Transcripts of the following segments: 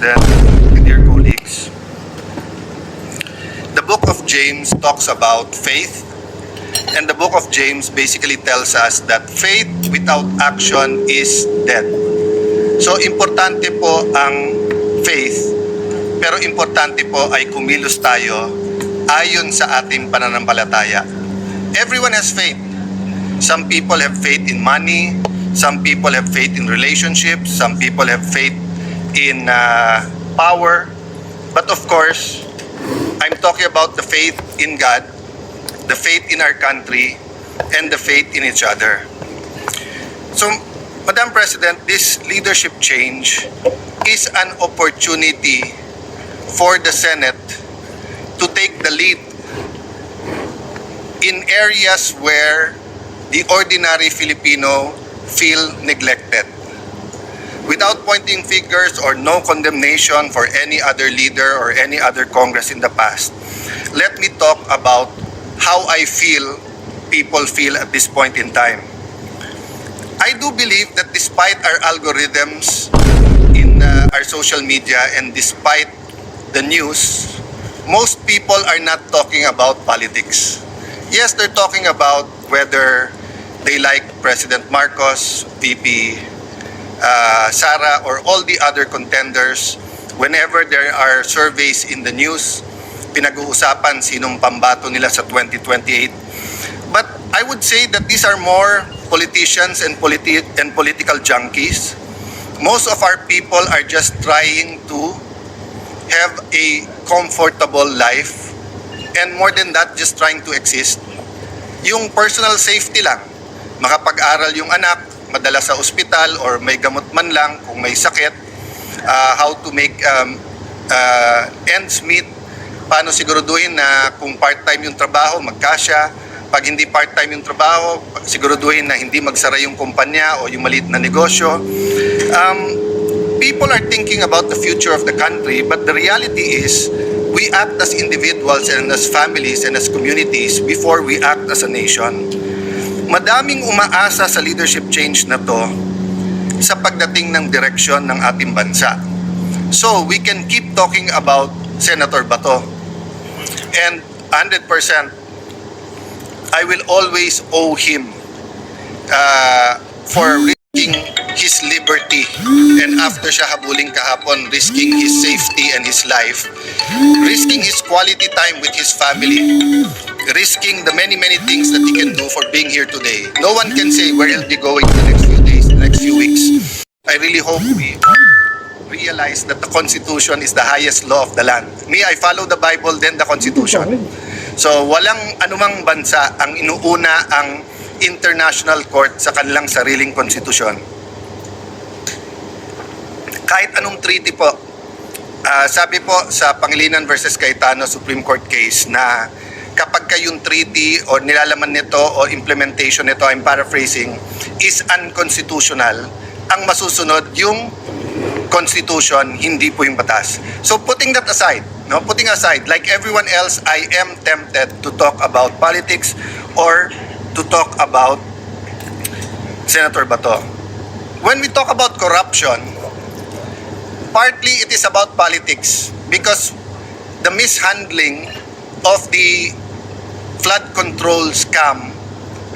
With your colleagues. The book of James talks about faith, and the book of James basically tells us that faith without action is dead. So importante po ang faith, pero importante po ay kumilos tayo ayon sa ating pananampalataya. Everyone has faith. Some people have faith in money, some people have faith in relationships, some people have faith in power. But of course, I'm talking about the faith in God, the faith in our country, and the faith in each other. So, Madam President, this leadership change is an opportunity for the Senate to take the lead in areas where the ordinary Filipino feel neglected. Without pointing fingers or no condemnation for any other leader or any other Congress in the past, let me talk about how I feel people feel at this point in time. I do believe that despite our algorithms in our social media and despite the news, most people are not talking about politics. Yes, they're talking about whether they like President Marcos, VP Sara, or all the other contenders. Whenever there are surveys in the news, pinag-uusapan sinong pambato nila sa 2028. But I would say that these are more politicians and political junkies. Most of our people are just trying to have a comfortable life, and more than that, just trying to exist. Yung personal safety lang, makapag-aral yung anak, madala sa ospital or may gamot man lang kung may sakit, how to make ends meet, paano siguraduhin na kung part-time yung trabaho, magkasya, pag hindi part-time yung trabaho, siguraduhin na hindi magsara yung kumpanya o yung maliit na negosyo. People are thinking about the future of the country, but the reality is we act as individuals and as families and as communities before we act as a nation. Madaming umaasa sa leadership change na to sa pagdating ng direksyon ng ating bansa. So, we can keep talking about Senator Bato. And 100%, I will always owe him for risking his liberty. And after siya habuling kahapon, risking his safety and his life, risking his quality time with his family, risking the many things that he can do for being here today. No one can say where he'll be going the next few days, the next few weeks. I really hope we realize that the Constitution is the highest law of the land. Me, I follow the Bible, then the Constitution. So, walang anumang bansa ang inuuna ang international court sa kanilang sariling konstitusyon. Kahit anong treaty po, sabi po sa Pangilinan versus Cayetano Supreme Court case na kapag kayong treaty o nilalaman nito o implementation nito, I'm paraphrasing, is unconstitutional, ang masusunod yung constitution, hindi po yung batas. So putting that aside, putting aside, like everyone else, I am tempted to talk about politics or to talk about Senator Bato. When we talk about corruption, partly it is about politics because the mishandling of the flood control scam,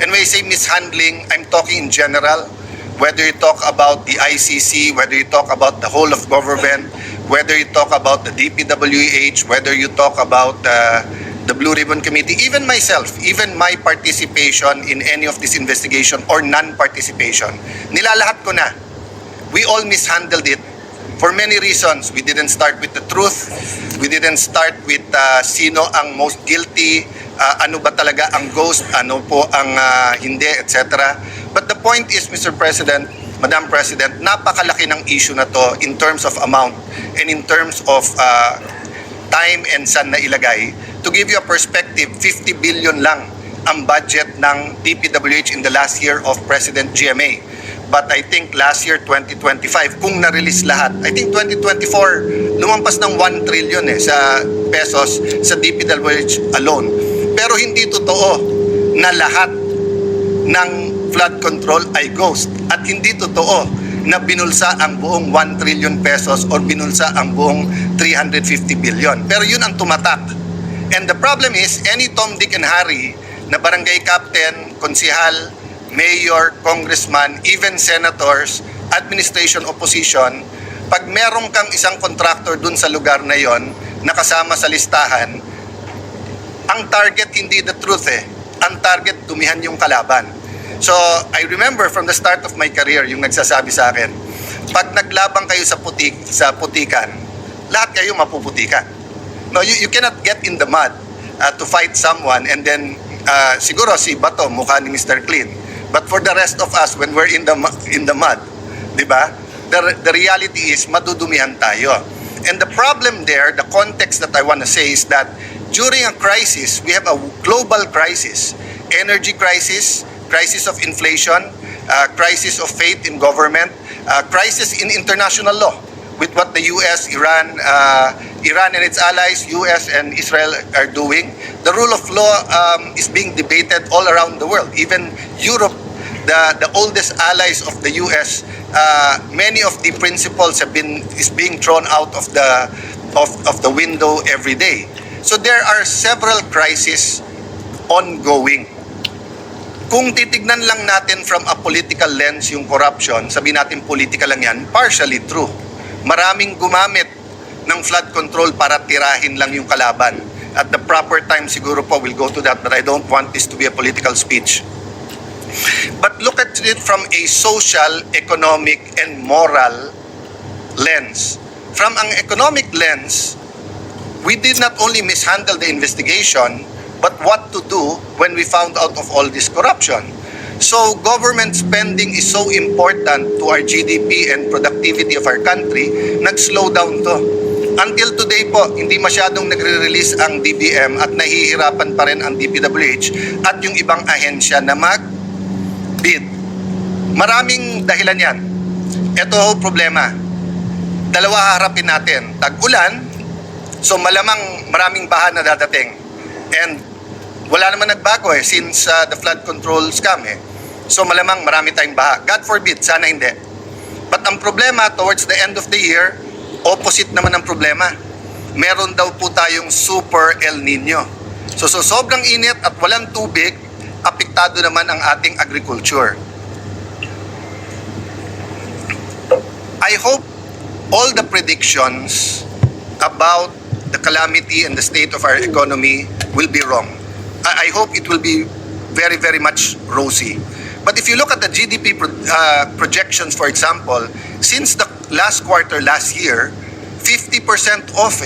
and when I say mishandling, I'm talking in general, whether you talk about the ICC, whether you talk about the whole of government, whether you talk about the DPWH, whether you talk about the Blue Ribbon Committee, even myself, even my participation in any of this investigation or non-participation, nilalahat ko na. We all mishandled it for many reasons. We didn't start with the truth. We didn't start with sino ang most guilty, ano ba talaga ang ghost, ano po ang hindi, etc. But the point is, Mr. President, Madam President, napakalaki ng issue na to in terms of amount and in terms of time and saan na ilagay. To give you a perspective, 50 billion lang ang budget ng DPWH in the last year of President GMA. But I think last year, 2025, kung na-release lahat, I think 2024, lumampas ng 1 trillion sa pesos sa DPWH alone. Pero hindi totoo na lahat ng flood control ay ghost. At hindi totoo na binulsa ang buong 1 trillion pesos or binulsa ang buong 350 billion. Pero yun ang tumatak. And the problem is, any Tom, Dick, and Harry na barangay captain, konsihal, mayor, congressman, even senators, administration, opposition, pag merong kang isang contractor dun sa lugar na yon nakasama sa listahan, ang target hindi the truth eh. Ang target, dumihan yung kalaban. So, I remember from the start of my career, yung nagsasabi sa akin, pag naglabang kayo sa putikan, lahat kayo mapuputikan. No, you cannot get in the mud to fight someone and then siguro si Bato mukha ni Mr. Clean. But for the rest of us, when we're in the mud, di ba? The reality is madudumihan tayo. And the problem there, the context that I want to say is that during a crisis, we have a global crisis, energy crisis, crisis of inflation, crisis of faith in government, crisis in international law with what the US, Iran and its allies, US and Israel are doing. The rule of law is being debated all around the world. Even Europe, the oldest allies of the US, many of the principles is being thrown out of the window every day. So there are several crises ongoing. Kung titignan lang natin from a political lens yung corruption, sabihin natin political lang yan, partially true. Maraming gumamit ng flood control para tirahin lang yung kalaban. At the proper time siguro po, we'll go to that, but I don't want this to be a political speech. But look at it from a social, economic, and moral lens. From ang economic lens, we did not only mishandle the investigation, but what to do when we found out of all this corruption. So government spending is so important to our GDP and productivity of our country, nag-slow down to. Until today po, hindi masyadong nagre-release ang DBM at nahihirapan pa rin ang DPWH at yung ibang ahensya na mag-bid. Maraming dahilan yan. Ito ho problema. Dalawa harapin natin. Tag-ulan, so malamang maraming baha na dadating. And wala naman nagbago since the flood control scam So malamang marami tayong baha. God forbid, sana hindi. But ang problema towards the end of the year, opposite naman ang problema. Meron daw po tayong super El Nino. So sobrang init at walang tubig, apektado naman ang ating agriculture. I hope all the predictions about the calamity and the state of our economy will be wrong. I hope it will be very, very much rosy. But if you look at the GDP projections, for example, since the last quarter last year, 50% off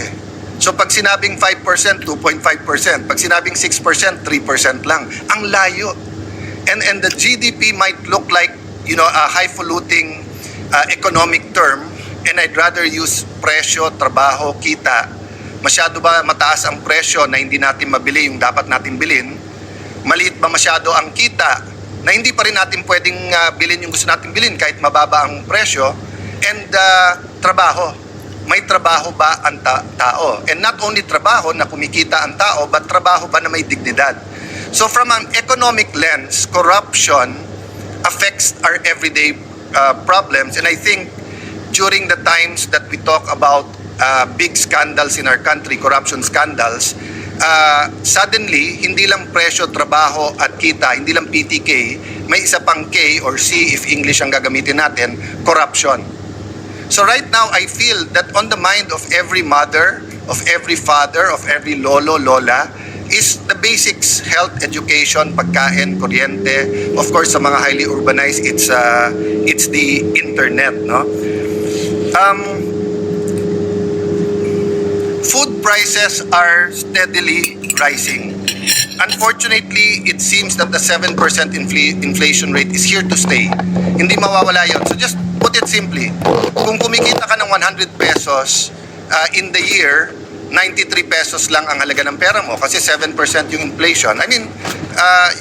So pag sinabing 5%, 2.5%. Pag sinabing 6%, 3% lang. Ang layo. And the GDP might look like, a highfalutin economic term, and I'd rather use presyo, trabaho, kita. Masyado ba mataas ang presyo na hindi natin mabili yung dapat natin bilhin? Maliit ba masyado ang kita na hindi pa rin natin pwedeng bilhin yung gusto natin bilhin kahit mababa ang presyo? And trabaho. May trabaho ba ang tao? And not only trabaho na kumikita ang tao, but trabaho ba na may dignidad? So from an economic lens, corruption affects our everyday problems. And I think during the times that we talk about big scandals in our country, corruption scandals, suddenly, hindi lang presyo, trabaho at kita, hindi lang PTK, may isa pang K or C if English ang gagamitin natin, corruption. So right now, I feel that on the mind of every mother, of every father, of every lolo, lola, is the basics, health, education, pagkain, kuryente. Of course, sa mga highly urbanized, it's the internet, no? Food prices are steadily rising. Unfortunately, it seems that the 7% inflation rate is here to stay. Hindi mawawala yun. So just put it simply, kung kumikita ka ng 100 pesos in the year, 93 pesos lang ang halaga ng pera mo kasi 7% yung inflation. I mean,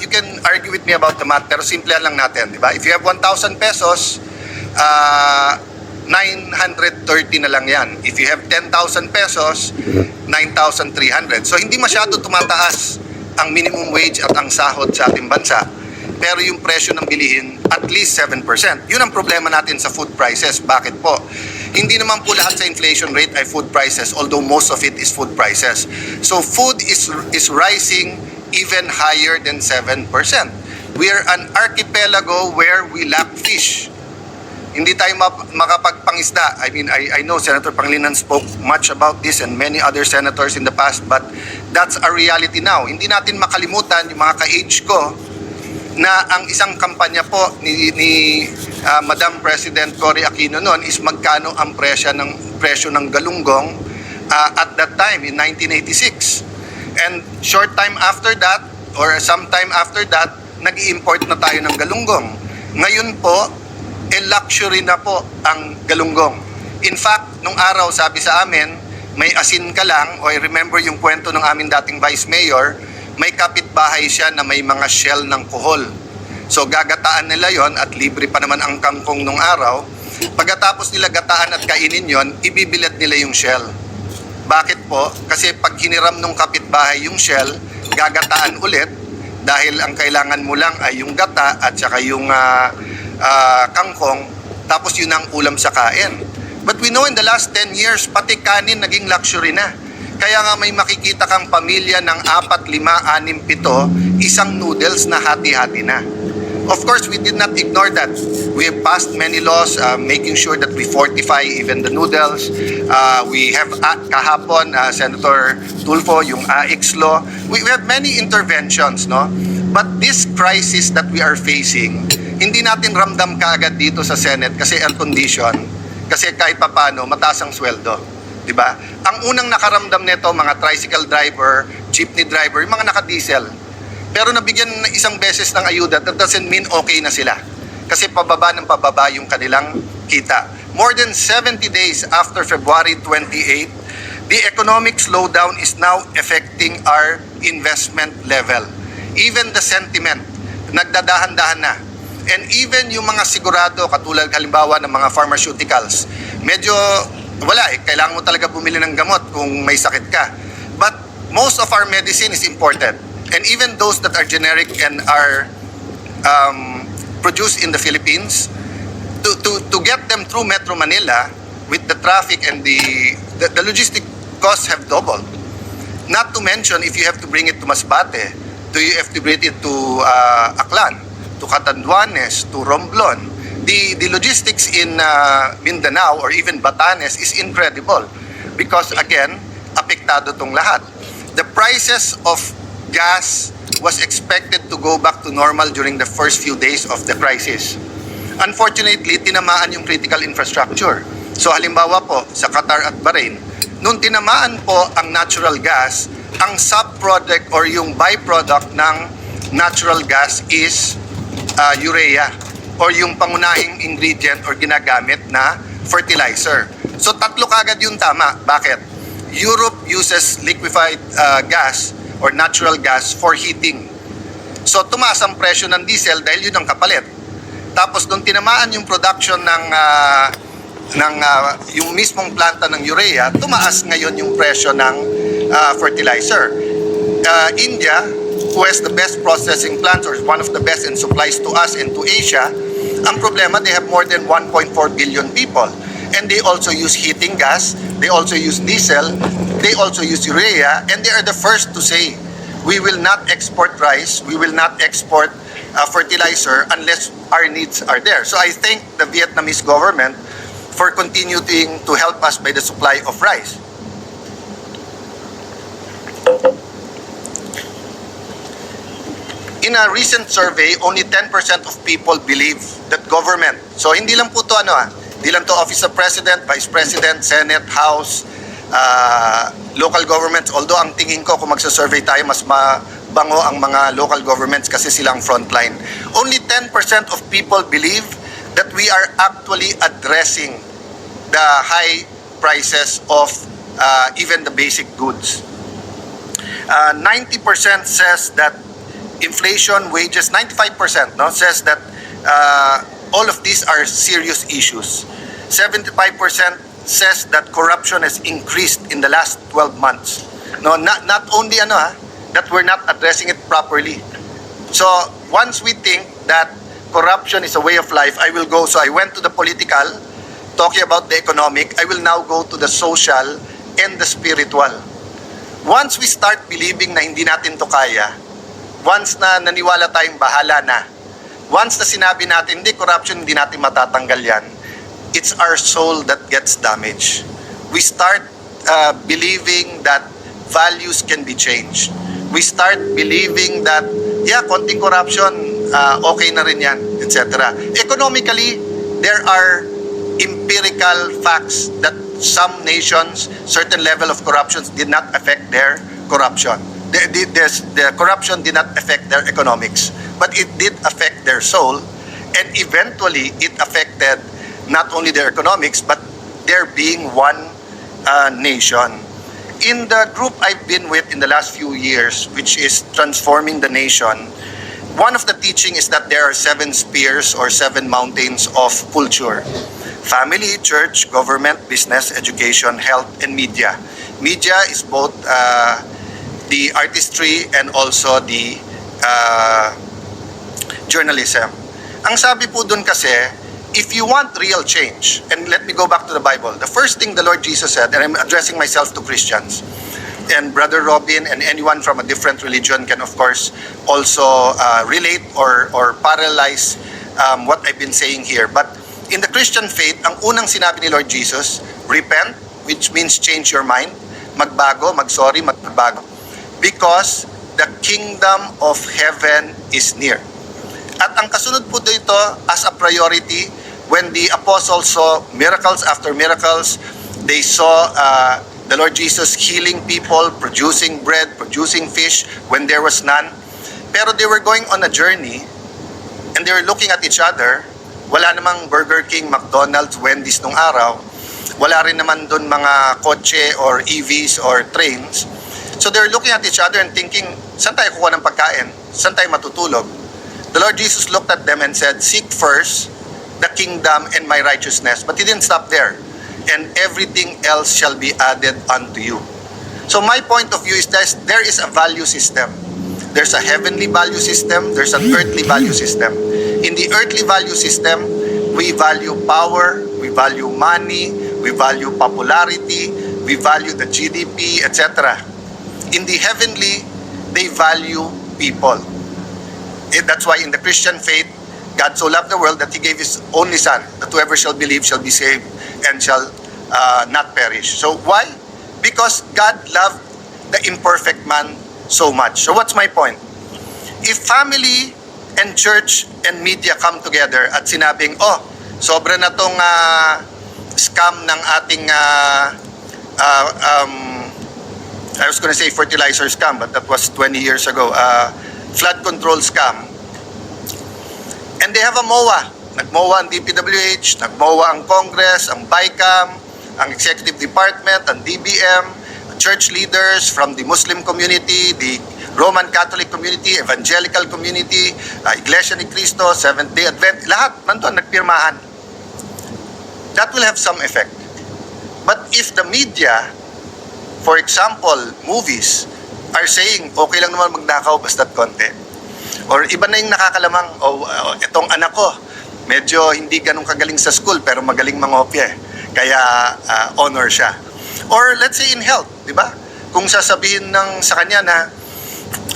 you can argue with me about the math, pero simplihan lang natin, di ba? If you have 1,000 pesos, 930 na lang yan. If you have 10,000 pesos, 9,300. So hindi masyado tumataas ang minimum wage at ang sahod sa ating bansa. pero yung presyo ng bilihin at least 7%. Yun ang problema natin sa food prices. Bakit po? Hindi naman po lahat sa inflation rate ay food prices, although most of it is food prices. So food is rising even higher than 7%. We are an archipelago where we lack fish. Hindi tayo makapagpangisda. I mean, I know Senator Pangilinan spoke much about this and many other senators in the past, but that's a reality now. Hindi natin makalimutan yung mga ka-age ko na ang isang kampanya po ni Madam President Cory Aquino noon is magkano ang presyo ng galunggong at that time in 1986. And short time after that or sometime after that, nag-i-import na tayo ng galunggong. Ngayon po, luxury na po ang galunggong. In fact, nung araw sabi sa amin, may asin ka lang, o I remember yung kwento ng aming dating Vice Mayor, may kapitbahay siya na may mga shell ng kuhol. So gagataan nila yon at libre pa naman ang kangkong nung araw. Pagkatapos nila gataan at kainin yon, ibibilad nila yung shell. Bakit po? Kasi pag hiniram nung kapitbahay yung shell, gagataan ulit dahil ang kailangan mo lang ay yung gata at saka yung kangkong, tapos yun ang ulam sa kain. But we know in the last 10 years, pati kanin naging luxury na. Kaya nga may makikita kang pamilya ng 4, 5, 6, 7, isang noodles na hati-hati na. Of course, we did not ignore that. We have passed many laws making sure that we fortify even the noodles. We have kahapon, Senator Tulfo, yung AIX law. We have many interventions, no? But this crisis that we are facing, hindi natin ramdam kaagad dito sa Senate kasi air condition, kasi kahit papano mataas ang sweldo, di ba? Ang unang nakaramdam nito mga tricycle driver, jeepney driver, yung mga naka-diesel. Pero nabigyan ng isang beses ng ayuda, that doesn't mean okay na sila. Kasi pababa ng pababa yung kanilang kita. More than 70 days after February 28, the economic slowdown is now affecting our investment level. Even the sentiment, nagdadahan-dahan na. And even yung mga sigurado, katulad halimbawa ng mga pharmaceuticals, medyo wala kailangan mo talaga bumili ng gamot kung may sakit ka. But most of our medicine is imported. And even those that are generic and are produced in the Philippines, to get them through Metro Manila with the traffic and the logistic costs have doubled. Not to mention if you have to bring it to Masbate, you have to bring it to Aklan, to Catanduanes, to Romblon. The logistics in Mindanao or even Batanes is incredible because again, apektado tong lahat. The prices of gas was expected to go back to normal during the first few days of the crisis. Unfortunately, tinamaan yung critical infrastructure. So halimbawa po sa Qatar at Bahrain, nung tinamaan po ang natural gas, ang subproduct or yung byproduct ng natural gas is urea or yung pangunahing ingredient or ginagamit na fertilizer. So tatlo kagad yung tama. Bakit? Europe uses liquefied gas or natural gas for heating. So tumaas ang presyo ng diesel dahil yun ang kapalit. Tapos nung tinamaan yung production ng yung mismong planta ng urea, tumaas ngayon yung presyo ng fertilizer. India, who has the best processing plants or one of the best in supplies to us and to Asia, ang problema, they have more than 1.4 billion people. And they also use heating gas, they also use diesel, they also use urea, and they are the first to say, we will not export rice, we will not export fertilizer unless our needs are there. So I thank the Vietnamese government for continuing to help us by the supply of rice. In a recent survey, only 10% of people believe that government, so hindi lang po to hindi lang to Office of President, Vice President, Senate, House, local governments, although ang tingin ko kung magsa-survey tayo, mas mabango ang mga local governments kasi silang frontline. Only 10% of people believe that we are actually addressing the high prices of even the basic goods. 90% says that inflation, wages, 95% says that all of these are serious issues. 75% says that corruption has increased in the last 12 months. Not only that we're not addressing it properly. So once we think that corruption is a way of life, I will go, so I went to the political, talking about the economic, I will now go to the social and the spiritual. Once we start believing na hindi natin to kaya, once na naniwala tayong bahala na, once na sinabi natin, hindi, corruption, hindi natin matatanggal yan, it's our soul that gets damaged. We start believing that values can be changed. We start believing that, yeah, konting corruption, okay na rin yan, etc. Economically, there are empirical facts that some nations, certain level of corruption did not affect their corruption. The corruption did not affect their economics, but it did affect their soul, and eventually it affected not only their economics, but their being one nation. In the group I've been with in the last few years, which is Transforming the Nation, one of the teaching is that there are 7 spheres or 7 mountains of culture: family, church, government, business, education, health, and media. Media is both the artistry and also the journalism. Ang sabi po dun kasi, if you want real change, and let me go back to the Bible, the first thing the Lord Jesus said, and I'm addressing myself to Christians, and Brother Robin and anyone from a different religion can of course also relate or parallelize what I've been saying here. But in the Christian faith, ang unang sinabi ni Lord Jesus, repent, which means change your mind, magbago, magsorry, magbago, because the kingdom of heaven is near. At ang kasunod po dito as a priority, when the apostles saw miracles after miracles, they saw the Lord Jesus healing people, producing bread, producing fish when there was none. Pero they were going on a journey and they were looking at each other. Wala namang Burger King, McDonald's, Wendy's nung araw. Wala rin naman dun mga kotse or EVs or trains. So they were looking at each other and thinking, saan tayo kukuha ng pagkain? Saan tayo matutulog? The Lord Jesus looked at them and said, seek first the kingdom and my righteousness. But He didn't stop there. And everything else shall be added unto you. So my point of view is that there is a value system. There's a heavenly value system. There's an earthly value system. In the earthly value system, we value power, we value money, we value popularity, we value the GDP, etc. In the heavenly, they value people. That's why in the Christian faith, God so loved the world that He gave His only Son, that whoever shall believe shall be saved and shall not perish. So why? Because God loved the imperfect man so much. So what's my point? If family and church and media come together at sinabing, oh, sobra na tong scam ng ating I was going to say fertilizer scam, but that was 20 years ago. Flood control scam. And they have a MOA. Nag-MOA ang DPWH, nag-MOA ang Congress, ang BICAM, ang Executive Department, ang DBM, church leaders from the Muslim community, the Roman Catholic community, Evangelical community, Iglesia ni Cristo, Seventh-day Advent, lahat nandun nagpirmahan. That will have some effect. But if the media, for example, movies, are saying, okay lang naman magnakaw basta't konti. Or iba na yung nakakalamang, itong anak ko, medyo hindi ganun kagaling sa school, pero magaling mangopya. Kaya honor siya. Or let's say in health, di ba? Kung sasabihin sa kanya na,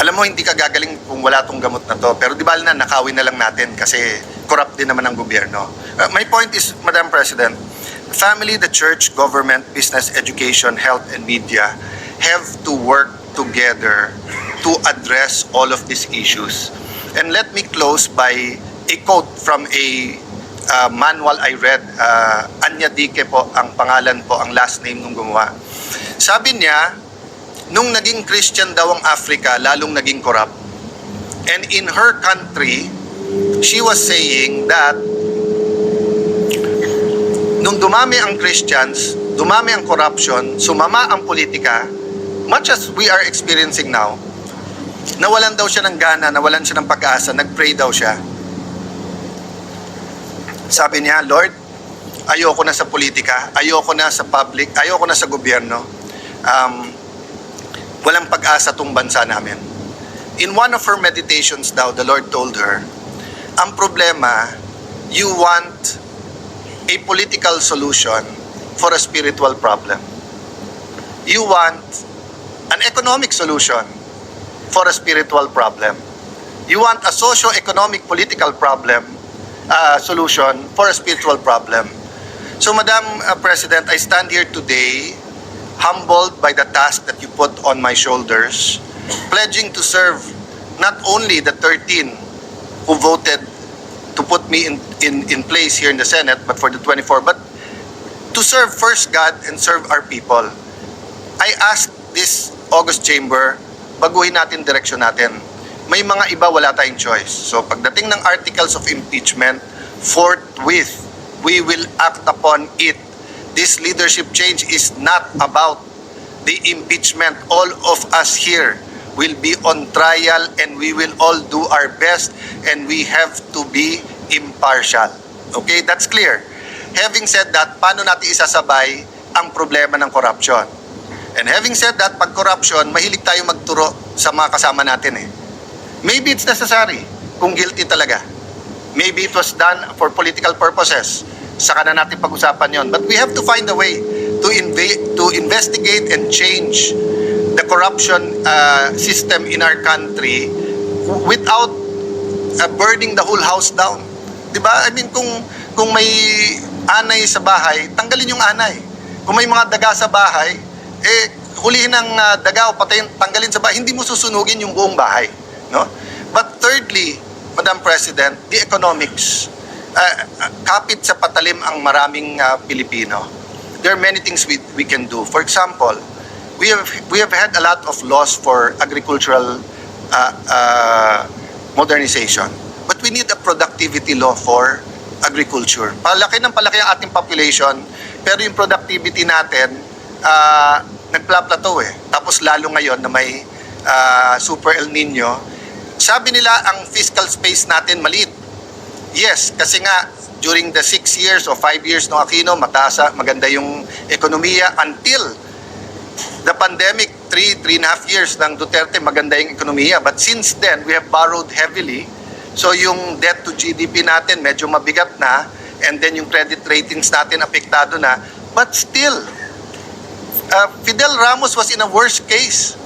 alam mo, hindi ka gagaling kung wala tong gamot na to, pero di ba na, nakawin na lang natin kasi corrupt din naman ang gobyerno. My point is, Madam President, family, the church, government, business, education, health, and media have to work together to address all of these issues. And let me close by a quote from a manual I read. Anya Dique po ang pangalan po, ang last name nung gumawa. Sabi niya, nung naging Christian daw ang Africa, lalong naging corrupt. And in her country, she was saying that nung dumami ang Christians, dumami ang corruption, sumama ang politika, much as we are experiencing now, nawalan daw siya ng gana, nawalan siya ng pag-asa, nag-pray daw siya. Sabi niya, Lord, ayoko na sa politika, ayoko na sa public, ayoko na sa gobyerno. Walang pag-asa tong bansa namin. In one of her meditations daw, the Lord told her, ang problema, you want a political solution for a spiritual problem. You want an economic solution for a spiritual problem. You want a socio-economic political problem solution for a spiritual problem. So, Madam President, I stand here today humbled by the task that you put on my shoulders, pledging to serve not only the 13 who voted to put me in place here in the Senate, but for the 24, but to serve first God and serve our people. I ask this August Chamber, baguhin natin direksyon natin. May mga iba wala tayong choice. So pagdating ng articles of impeachment, forthwith, we will act upon it. This leadership change is not about the impeachment. All of us here will be on trial and we will all do our best and we have to be impartial. Okay, that's clear. Having said that, paano natin isasabay ang problema ng corruption? And having said that, pag corruption, mahilig tayo magturo sa mga kasama natin eh. Maybe it's necessary kung guilty talaga. Maybe it was done for political purposes. Saka na natin pag-usapan yon. But we have to find a way to investigate and change the corruption system in our country without burning the whole house down. Diba? I mean, kung may anay sa bahay, tanggalin yung anay. Kung may mga daga sa bahay, hulihin ng daga o patayin, tanggalin sa bahay, hindi mo susunugin yung buong bahay. No? But thirdly, Madam President, the economics. Kapit sa patalim ang maraming Pilipino. There are many things we can do. For example, we have had a lot of laws for agricultural modernization. But we need a productivity law for agriculture. Palaki ng palaki ang ating population, pero yung productivity natin, nagpla-plateau eh. Tapos lalo ngayon na may Super El Nino, sabi nila ang fiscal space natin maliit. Yes, kasi nga during the 6 years o 5 years ng Aquino, maganda yung ekonomiya until the pandemic, 3.5 years ng Duterte, maganda yung ekonomiya. But since then, we have borrowed heavily. So yung debt to GDP natin medyo mabigat na, and then yung credit ratings natin apektado na. But still, Fidel Ramos was in a worse case.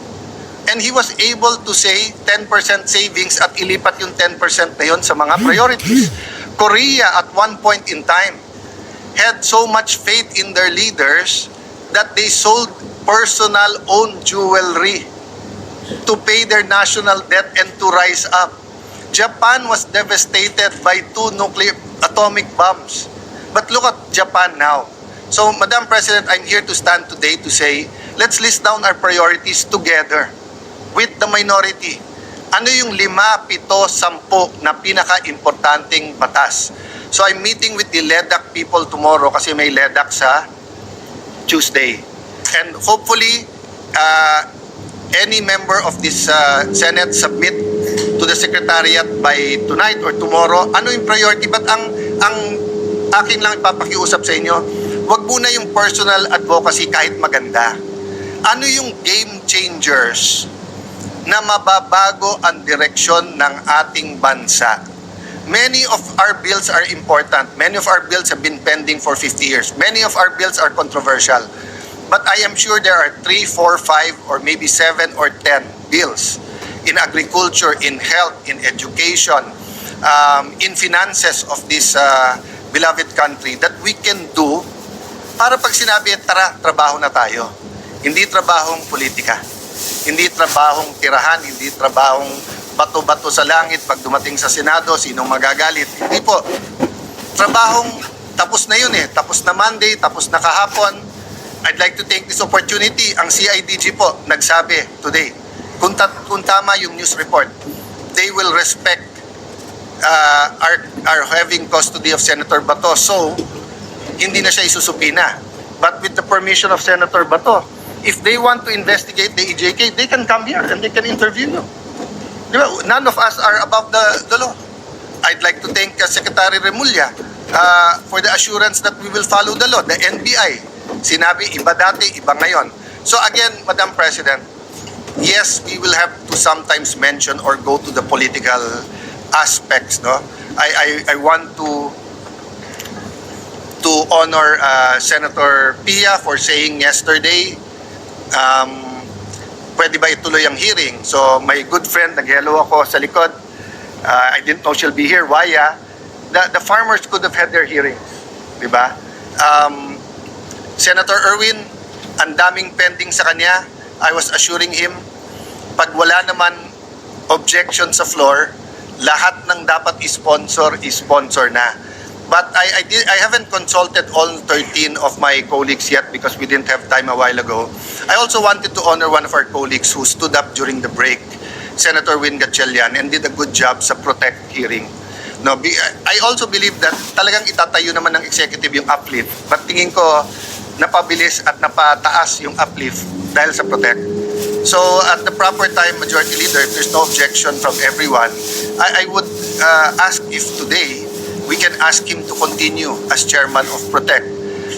And he was able to say 10% savings at ilipat yung 10% na yun sa mga priorities. Korea at one point in time had so much faith in their leaders that they sold personal owned jewelry to pay their national debt and to rise up. Japan was devastated by 2 nuclear atomic bombs. But look at Japan now. So, Madam President, I'm here to stand today to say, let's list down our priorities together with the minority. Ano yung 5, 7, 10 na pinaka-importanting batas? So I'm meeting with the LEDAC people tomorrow kasi may LEDAC sa Tuesday. And hopefully, any member of this Senate submit to the Secretariat by tonight or tomorrow. Ano yung priority? But ang akin lang ipapakiusap sa inyo, wag muna yung personal advocacy kahit maganda. Ano yung game changers na mababago ang direksyon ng ating bansa? Many of our bills are important. Many of our bills have been pending for 50 years. Many of our bills are controversial. But I am sure there are 3, 4, 5, or maybe 7 or 10 bills in agriculture, in health, in education, in finances of this beloved country that we can do para pag sinabi, tara, trabaho na tayo. Hindi trabahong politika. Hindi trabahong tirahan, hindi trabahong bato-bato sa langit pag dumating sa Senado, sinong magagalit. Hindi po. Trabahong tapos na yun eh. Tapos na Monday, tapos na kahapon. I'd like to take this opportunity. Ang CIDG po nagsabi today, kung tama yung news report, they will respect our having custody of Senator Bato. So, hindi na siya isusupina. But with the permission of Senator Bato, if they want to investigate the EJK, they can come here and they can interview you. Diba? None of us are above the law. I'd like to thank Secretary Remulla for the assurance that we will follow the law. The NBI, sinabi, iba dati, iba ngayon. So again, Madam President, yes, we will have to sometimes mention or go to the political aspects, no? I want to honor Senator Pia for saying yesterday, pwede ba ituloy ang hearing? So my good friend, nag-hello ako sa likod. I didn't know she'll be here. Waya, the farmers could have had their hearings, di ba? Senator Erwin, ang daming pending sa kanya. I was assuring him, pag wala naman objection sa floor, lahat ng dapat i-sponsor na. But I haven't consulted all 13 of my colleagues yet because we didn't have time a while ago. I also wanted to honor one of our colleagues who stood up during the break, Senator Win Gatchalian, and did a good job sa Protect hearing. No, I also believe that talagang itatayo naman ng executive yung uplift. But tingin ko, napabilis at napataas yung uplift dahil sa Protect. So at the proper time, Majority Leader, if there's no objection from everyone, I would ask if today we can ask him to continue as chairman of Protect.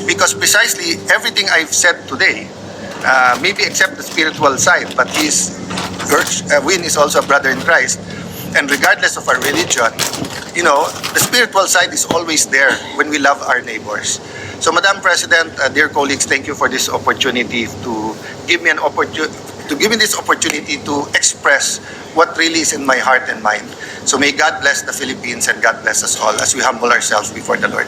Because precisely everything I've said today, maybe except the spiritual side, but Win is also a brother in Christ. And regardless of our religion, you know, the spiritual side is always there when we love our neighbors. So Madam President, dear colleagues, thank you for this opportunity to give me this opportunity to express what really is in my heart and mind. So may God bless the Philippines and God bless us all as we humble ourselves before the Lord.